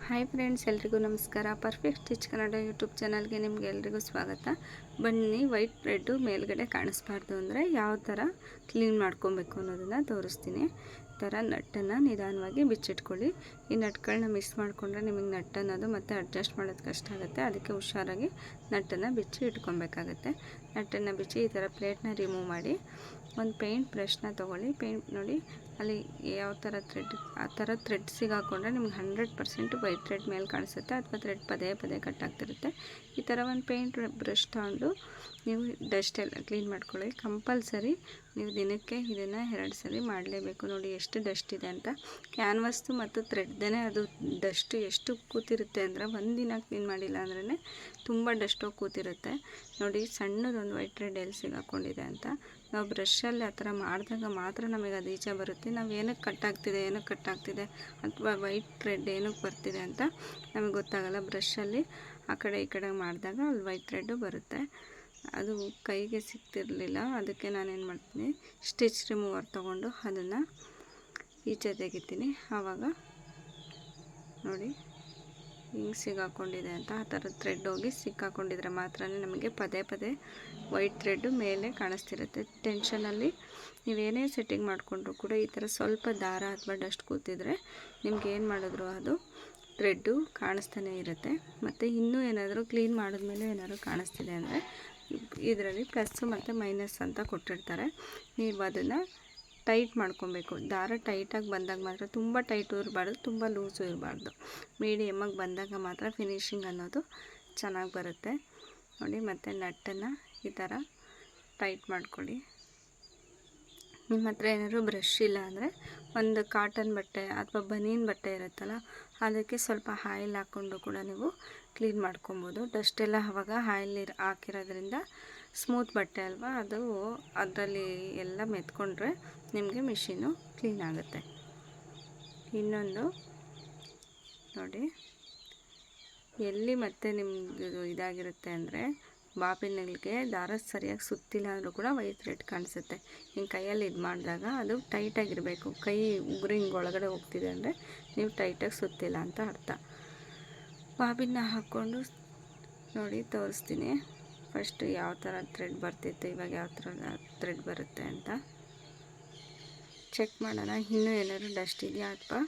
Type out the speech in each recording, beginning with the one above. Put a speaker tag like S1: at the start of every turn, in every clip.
S1: Hi friends, ಎಲ್ರಿಗೂ ನಮಸ್ಕಾರ. Perfect stitch Kannada YouTube ಚಾನಲ್ಗೆ ನಿಮಗೆ ಎಲ್ರಿಗೂ ಸ್ವಾಗತ. ಬನ್ನಿ, ವೈಟ್ ಥ್ರೆಡ್ಡು ಮೇಲ್ಗಡೆ ಕಾಣಿಸ್ಬಾರ್ದು ಅಂದರೆ ಯಾವ ಥರ ಕ್ಲೀನ್ ಮಾಡ್ಕೊಬೇಕು ಅನ್ನೋದನ್ನು ತೋರಿಸ್ತೀನಿ. ಈ ಥರ ನಟ್ಟನ್ನು ನಿಧಾನವಾಗಿ ಬಿಚ್ಚಿಟ್ಕೊಳ್ಳಿ. ಈ ನಟ್ಗಳನ್ನ ಮಿಸ್ ಮಾಡಿಕೊಂಡ್ರೆ ನಿಮಗೆ ನಟ್ ಅನ್ನೋದು ಮತ್ತು ಅಡ್ಜಸ್ಟ್ ಮಾಡೋದು ಕಷ್ಟ ಆಗುತ್ತೆ. ಅದಕ್ಕೆ ಹುಷಾರಾಗಿ ನಟ್ಟನ್ನು ಬಿಚ್ಚಿ ಇಟ್ಕೊಬೇಕಾಗತ್ತೆ. ನಟ್ಟನ್ನು ಬಿಚ್ಚಿ ಈ ಥರ ಪ್ಲೇಟ್ನ ರಿಮೂವ್ ಮಾಡಿ ಒಂದು ಪೇಂಟ್ ಬ್ರಷ್ನ ತೊಗೊಳ್ಳಿ. ಪೇಂಟ್ ನೋಡಿ, ಅಲ್ಲಿ ಯಾವ ಥರ ಥ್ರೆಡ್, ಆ ಥರ ಥ್ರೆಡ್ ಸಿಗಾಕೊಂಡ್ರೆ ನಿಮ್ಗೆ 100% ವೈಟ್ ಥ್ರೆಡ್ ಮೇಲೆ ಕಾಣಿಸುತ್ತೆ, ಅಥವಾ ಥ್ರೆಡ್ ಪದೇ ಪದೇ ಕಟ್ಟಾಗ್ತಿರುತ್ತೆ. ಈ ಥರ ಒಂದು ಪೇಂಟ್ ಬ್ರಷ್ ತೊಗೊಂಡು ನೀವು ಡಸ್ಟ್ ಎಲ್ಲ ಕ್ಲೀನ್ ಮಾಡ್ಕೊಳ್ಳಿ. ಕಂಪಲ್ಸರಿ ನೀವು ದಿನಕ್ಕೆ ಇದನ್ನು 2 ಸಲ ಮಾಡಲೇಬೇಕು. ನೋಡಿ ಎಷ್ಟು ಡಸ್ಟ್ ಇದೆ ಅಂತ. ಕ್ಯಾನ್ವಸ್ದು ಮತ್ತು ಥ್ರೆಡ್ದೇ ಅದು ಡಸ್ಟು ಎಷ್ಟು ಕೂತಿರುತ್ತೆ ಅಂದರೆ, ಒಂದಿನ ಕ್ಲೀನ್ ಮಾಡಿಲ್ಲ ಅಂದ್ರೇ ತುಂಬ ಡಸ್ಟು ಕೂತಿರುತ್ತೆ. ನೋಡಿ, ಸಣ್ಣದೊಂದು ವೈಟ್ ಥ್ರೆಡ್ ಎಲ್ಲಿ ಸಿಗಾಕೊಂಡಿದೆ ಅಂತ. ನಾವು ಬ್ರಷಲ್ಲಿ ಆ ಥರ ಮಾಡಿದಾಗ ಮಾತ್ರ ನಮಗೆ ಅದು ಈಚೆ ಬರುತ್ತೆ. ನಾವು ಏನಕ್ಕೆ ಕಟ್ಟಾಗ್ತಿದೆ ಅಥವಾ ವೈಟ್ ಥ್ರೆಡ್ ಏನಕ್ಕೆ ಬರ್ತಿದೆ ಅಂತ ನಮಗೆ ಗೊತ್ತಾಗಲ್ಲ. ಬ್ರಷಲ್ಲಿ ಆ ಕಡೆ ಈ ಕಡೆ ಮಾಡಿದಾಗ ಅಲ್ಲಿ ವೈಟ್ ಥ್ರೆಡ್ಡು ಬರುತ್ತೆ. ಅದು ಕೈಗೆ ಸಿಗ್ತಿರಲಿಲ್ಲ, ಅದಕ್ಕೆ ನಾನೇನು ಮಾಡ್ತೀನಿ, ಸ್ಟಿಚ್ ರಿಮೂವರ್ ತೊಗೊಂಡು ಅದನ್ನು ಈಚೆ ತೆಗಿತೀನಿ. ಆವಾಗ ನೋಡಿ ಹಿಂಗೆ ಸಿಗಾಕೊಂಡಿದೆ ಅಂತ. ಆ ಥರ ಥ್ರೆಡ್ ಹೋಗಿ ಸಿಕ್ಕಾಕೊಂಡಿದ್ರೆ ಮಾತ್ರ ನಮಗೆ ಪದೇ ಪದೇ ವೈಟ್ ಥ್ರೆಡ್ಡು ಮೇಲೆ ಕಾಣಿಸ್ತಿರುತ್ತೆ. ಟೆನ್ಷನಲ್ಲಿ ನೀವೇನೇ ಸೆಟ್ಟಿಂಗ್ ಮಾಡಿಕೊಂಡ್ರು ಕೂಡ ಈ ಥರ ಸ್ವಲ್ಪ ದಾರ ಅಥವಾ ಡಸ್ಟ್ ಕೂತಿದ್ರೆ ನಿಮ್ಗೆ ಏನು ಮಾಡಿದ್ರು ಅದು ಥ್ರೆಡ್ಡು ಕಾಣಿಸ್ತಾನೆ ಇರುತ್ತೆ. ಮತ್ತು ಇನ್ನೂ ಏನಾದರೂ ಕ್ಲೀನ್ ಮಾಡಿದ್ಮೇಲೆ ಏನಾದರೂ ಕಾಣಿಸ್ತಿದೆ ಅಂದರೆ ಇದರಲ್ಲಿ ಪ್ಲಸ್ಸು ಮತ್ತು ಮೈನಸ್ ಅಂತ ಕೊಟ್ಟಿರ್ತಾರೆ. ನೀವು ಅದನ್ನು ಟೈಟ್ ಮಾಡ್ಕೊಬೇಕು. ದಾರ ಟೈಟಾಗಿ ಬಂದಾಗ ಮಾತ್ರ, ತುಂಬ ಟೈಟು ಇರಬಾರ್ದು, ತುಂಬ ಲೂಸು ಇರಬಾರ್ದು. ಮೀಡಿಯಮ್ಮಾಗಿ ಬಂದಾಗ ಮಾತ್ರ ಫಿನಿಶಿಂಗ್ ಅನ್ನೋದು ಚೆನ್ನಾಗಿ ಬರುತ್ತೆ. ನೋಡಿ, ಮತ್ತು ನಟ್ಟನ್ನು ಈ ಥರ ಟೈಟ್ ಮಾಡ್ಕೊಳ್ಳಿ. ನಿಮ್ಮ ಹತ್ರ ಏನಾದರೂ ಬ್ರಷ್ ಇಲ್ಲ ಅಂದರೆ ಒಂದು ಕಾಟನ್ ಬಟ್ಟೆ ಅಥವಾ ಬನೀನ್ ಬಟ್ಟೆ ಇರುತ್ತಲ್ಲ, ಅದಕ್ಕೆ ಸ್ವಲ್ಪ ಆಯಿಲ್ ಹಾಕ್ಕೊಂಡು ಕೂಡ ನೀವು ಕ್ಲೀನ್ ಮಾಡ್ಕೊಬೋದು. ಡಸ್ಟೆಲ್ಲ ಆವಾಗ ಆಯಿಲ್ ಹಾಕಿರೋದ್ರಿಂದ ಸ್ಮೂತ್ ಬಟ್ಟೆ ಅಲ್ವಾ, ಅದು ಅದರಲ್ಲಿ ಎಲ್ಲ ಮೆತ್ಕೊಂಡ್ರೆ ನಿಮಗೆ ಮಿಷಿನು ಕ್ಲೀನ್ ಆಗುತ್ತೆ. ಇನ್ನೊಂದು ನೋಡಿ, ಎಲ್ಲಿ ಮತ್ತೆ ನಿಮ್ಮದು ಇದಾಗಿರುತ್ತೆ ಅಂದರೆ, ಬಾಬಿನ್ಗಳಿಗೆ ದಾರ ಸರಿಯಾಗಿ ಸುತ್ತಿಲ್ಲ ಅಂದರೂ ಕೂಡ ವೈಟ್ ಥ್ರೆಡ್ ಕಾಣಿಸುತ್ತೆ. ಹಿಂಗೆ ಕೈಯಲ್ಲಿ ಇದು ಮಾಡಿದಾಗ ಅದು ಟೈಟಾಗಿರಬೇಕು. ಕೈ ಉಗುರು ಹಿಂಗೆ ಒಳಗಡೆ ಹೋಗ್ತಿದೆ ಅಂದರೆ ನೀವು ಟೈಟಾಗಿ ಸುತ್ತಿಲ್ಲ ಅಂತ ಅರ್ಥ. ಬಾಬಿನ ಹಾಕ್ಕೊಂಡು ನೋಡಿ ತೋರಿಸ್ತೀನಿ. ಫಸ್ಟು ಯಾವ ಥರ ಥ್ರೆಡ್ ಬರ್ತಿತ್ತು, ಇವಾಗ ಯಾವ ಥರ ಥ್ರೆಡ್ ಬರುತ್ತೆ ಅಂತ ಚೆಕ್ ಮಾಡೋಣ. ಇನ್ನೂ ಏನಾದರೂ ಡಸ್ಟ್ ಇದೆಯಾ ಅಥವಾ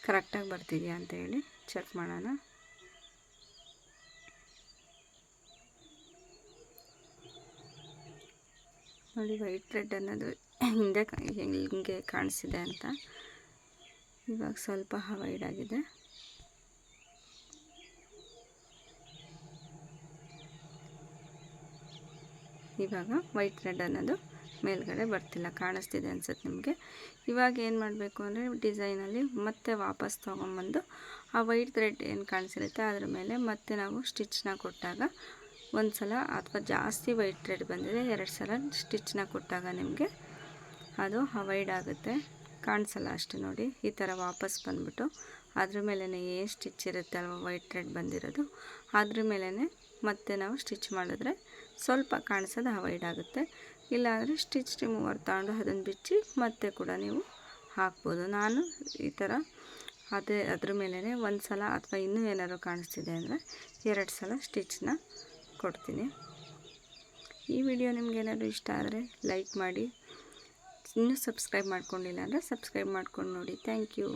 S1: ಕರೆಕ್ಟಾಗಿ ಬರ್ತಿದೆಯಾ ಅಂತ ಹೇಳಿ ಚೆಕ್ ಮಾಡೋಣ. ನೋಡಿ, ವೈಟ್ ಥ್ರೆಡ್ ಅನ್ನೋದು ಹಿಂದೆ ಹಿಂಗೆ ಕಾಣಿಸಿದೆ ಅಂತ. ಇವಾಗ ಸ್ವಲ್ಪ ಅವಾಯ್ಡ್ ಆಗಿದೆ. ಇವಾಗ ವೈಟ್ ಥ್ರೆಡ್ ಅನ್ನೋದು ಮೇಲ್ಗಡೆ ಬರ್ತಿಲ್ಲ, ಕಾಣಿಸ್ತಿದೆ ಅನ್ಸುತ್ತೆ ನಿಮಗೆ. ಇವಾಗ ಏನು ಮಾಡಬೇಕು ಅಂದರೆ, ಡಿಸೈನಲ್ಲಿ ಮತ್ತೆ ವಾಪಸ್ ತೊಗೊಂಬಂದು ಆ ವೈಟ್ ಥ್ರೆಡ್ ಏನು ಕಾಣಿಸಿರುತ್ತೆ ಅದ್ರ ಮೇಲೆ ಮತ್ತೆ ನಾವು ಸ್ಟಿಚ್ನ ಕೊಟ್ಟಾಗ, ಒಂದು ಸಲ ಅಥವಾ ಜಾಸ್ತಿ ವೈಟ್ ಥ್ರೆಡ್ ಬಂದಿದೆ 2 ಸಲ ಸ್ಟಿಚ್ನ ಕೊಟ್ಟಾಗ ನಿಮಗೆ ಅದು ಅವಾಯ್ಡ್ ಆಗುತ್ತೆ, ಕಾಣಿಸಲ್ಲ ಅಷ್ಟು. ನೋಡಿ, ಈ ಥರ ವಾಪಸ್ ಬಂದ್ಬಿಟ್ಟು ಅದ್ರ ಮೇಲೇ ಏನು ಸ್ಟಿಚ್ ಇರುತ್ತೆ ಅಲ್ವ ವೈಟ್ ಥ್ರೆಡ್ ಬಂದಿರೋದು, ಅದ್ರ ಮೇಲೇ ಮತ್ತೆ ನಾವು ಸ್ಟಿಚ್ ಮಾಡಿದ್ರೆ ಸ್ವಲ್ಪ ಕಾಣಿಸೋದು ಅವಾಯ್ಡ್ ಆಗುತ್ತೆ. ಇಲ್ಲಾಂದರೆ ಸ್ಟಿಚ್ ರಿಮೂವರ್ ತಗೊಂಡು ಅದನ್ನು ಬಿಚ್ಚಿ ಮತ್ತೆ ಕೂಡ ನೀವು ಹಾಕ್ಬೋದು. ನಾನು ಈ ಥರ ಅದ್ರ ಮೇಲೇ ಒಂದು ಸಲ ಅಥವಾ ಇನ್ನೂ ಏನಾದ್ರು ಕಾಣಿಸ್ತಿದೆ ಅಂದರೆ 2 ಸಲ ಸ್ಟಿಚ್ನ ಕೊಡ್ತೀನಿ. ಈ ವಿಡಿಯೋ ನಿಮಗೇನಾದರೂ ಇಷ್ಟ ಆದರೆ ಲೈಕ್ ಮಾಡಿ. ಇನ್ನೂ ಸಬ್ಸ್ಕ್ರೈಬ್ ಮಾಡ್ಕೊಂಡಿಲ್ಲ ಅಂದರೆ ಸಬ್ಸ್ಕ್ರೈಬ್ ಮಾಡ್ಕೊಂಡು ನೋಡಿ. Thank you.